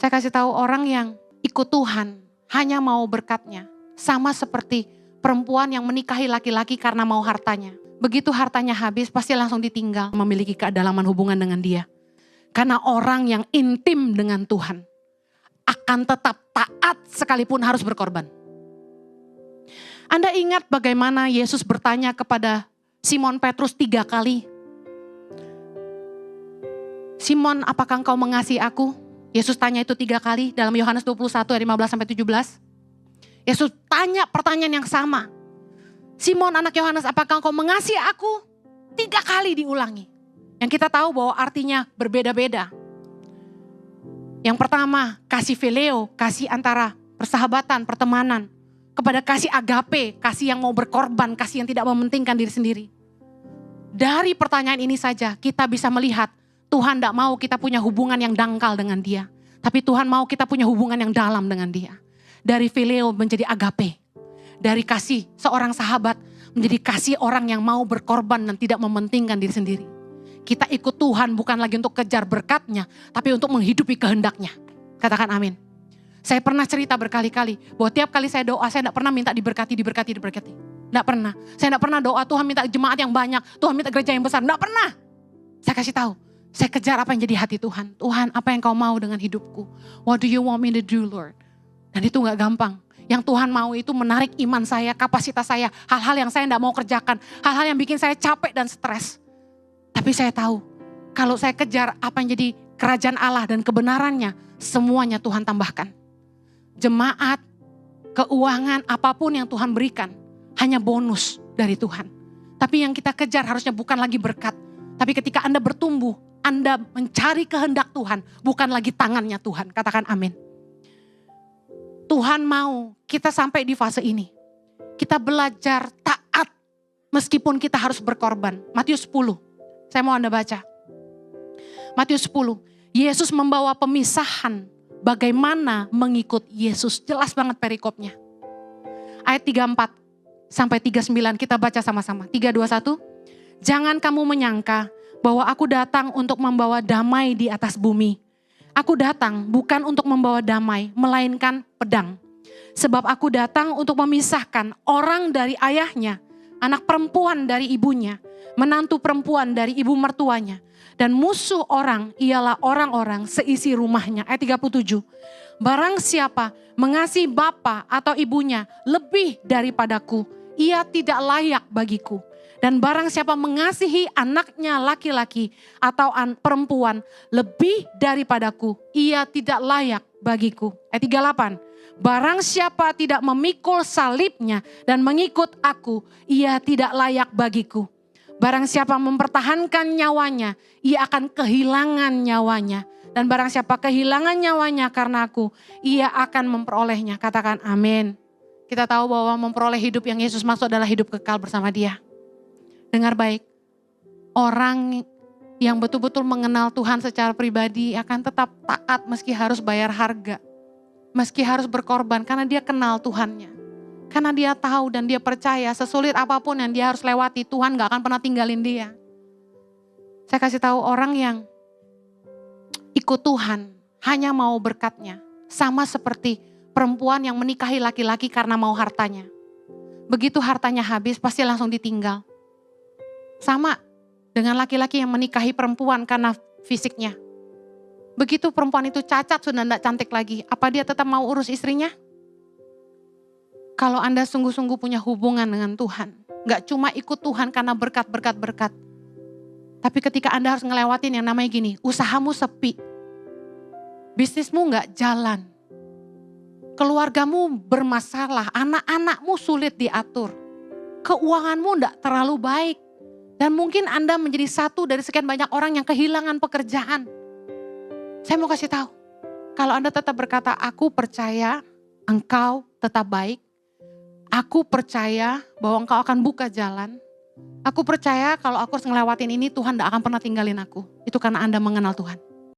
Saya kasih tahu orang yang ikut Tuhan hanya mau berkat-Nya. Sama seperti perempuan yang menikahi laki-laki karena mau hartanya. Begitu hartanya habis pasti langsung ditinggal, memiliki kedalaman hubungan dengan dia. Karena orang yang intim dengan Tuhan akan tetap taat sekalipun harus berkorban. Anda ingat bagaimana Yesus bertanya kepada Simon Petrus 3 kali. Simon, apakah engkau mengasihi aku? Yesus tanya itu 3 kali dalam Yohanes 21 ayat 15-17. Yesus tanya pertanyaan yang sama. Simon anak Yohanes, apakah engkau mengasihi aku? 3 kali diulangi. Yang kita tahu bahwa artinya berbeda-beda. Yang pertama, kasih phileo, kasih antara persahabatan, pertemanan. Kepada kasih agape, kasih yang mau berkorban, kasih yang tidak mementingkan diri sendiri. Dari pertanyaan ini saja kita bisa melihat Tuhan tidak mau kita punya hubungan yang dangkal dengan dia. Tapi Tuhan mau kita punya hubungan yang dalam dengan dia. Dari phileo menjadi agape. Dari kasih seorang sahabat menjadi kasih orang yang mau berkorban dan tidak mementingkan diri sendiri. Kita ikut Tuhan bukan lagi untuk kejar berkat-Nya, tapi untuk menghidupi kehendak-Nya. Katakan amin. Saya pernah cerita berkali-kali bahwa tiap kali saya doa, saya tidak pernah minta diberkati. Tidak pernah. Saya tidak pernah doa Tuhan minta jemaat yang banyak, Tuhan minta gereja yang besar. Tidak pernah. Saya kasih tahu. Saya kejar apa yang jadi hati Tuhan. Tuhan, apa yang kau mau dengan hidupku? What do you want me to do, Lord? Dan itu gak gampang. Yang Tuhan mau itu menarik iman saya, kapasitas saya. Hal-hal yang saya gak mau kerjakan. Hal-hal yang bikin saya capek dan stres. Tapi saya tahu, kalau saya kejar apa yang jadi kerajaan Allah dan kebenarannya, semuanya Tuhan tambahkan. Jemaat, keuangan, apapun yang Tuhan berikan, hanya bonus dari Tuhan. Tapi yang kita kejar harusnya bukan lagi berkat. Tapi ketika Anda bertumbuh, Anda mencari kehendak Tuhan, bukan lagi tangannya Tuhan. Katakan amin. Tuhan mau kita sampai di fase ini. Kita belajar taat meskipun kita harus berkorban. Matius 10, saya mau Anda baca. Matius 10, Yesus membawa pemisahan bagaimana mengikut Yesus. Jelas banget perikopnya. Ayat 34 sampai 39 kita baca sama-sama. 3, 2, 1. Jangan kamu menyangka bahwa aku datang untuk membawa damai di atas bumi. Aku datang bukan untuk membawa damai, melainkan pedang. Sebab aku datang untuk memisahkan orang dari ayahnya, anak perempuan dari ibunya, menantu perempuan dari ibu mertuanya. Dan musuh orang ialah orang-orang seisi rumahnya. Ayat 37. Barang siapa mengasihi bapa atau ibunya lebih daripadaku, ia tidak layak bagiku. Dan barang siapa mengasihi anaknya laki-laki atau perempuan lebih daripadaku, ia tidak layak bagiku. Ayat 38. Barang siapa tidak memikul salibnya dan mengikut aku, ia tidak layak bagiku. Barang siapa mempertahankan nyawanya, ia akan kehilangan nyawanya. Dan barang siapa kehilangan nyawanya karena aku, ia akan memperolehnya. Katakan amin. Kita tahu bahwa memperoleh hidup yang Yesus maksud adalah hidup kekal bersama Dia. Dengar baik, orang yang betul-betul mengenal Tuhan secara pribadi akan tetap taat meski harus bayar harga. Meski harus berkorban karena dia kenal Tuhannya. Karena dia tahu dan dia percaya sesulit apapun yang dia harus lewati, Tuhan gak akan pernah tinggalin dia. Saya kasih tahu orang yang ikut Tuhan hanya mau berkat-Nya. Sama seperti perempuan yang menikahi laki-laki karena mau hartanya. Begitu hartanya habis pasti langsung ditinggal. Sama dengan laki-laki yang menikahi perempuan karena fisiknya. Begitu perempuan itu cacat sudah tidak cantik lagi, apa dia tetap mau urus istrinya? Kalau Anda sungguh-sungguh punya hubungan dengan Tuhan, gak cuma ikut Tuhan karena berkat. Tapi ketika Anda harus ngelewatin yang namanya gini, usahamu sepi, bisnismu gak jalan, keluargamu bermasalah, anak-anakmu sulit diatur, keuanganmu gak terlalu baik, dan mungkin Anda menjadi satu dari sekian banyak orang yang kehilangan pekerjaan. Saya mau kasih tahu, kalau Anda tetap berkata, aku percaya engkau tetap baik, aku percaya bahwa engkau akan buka jalan, aku percaya kalau aku harus ngelewatin ini Tuhan tidak akan pernah tinggalin aku. Itu karena Anda mengenal Tuhan.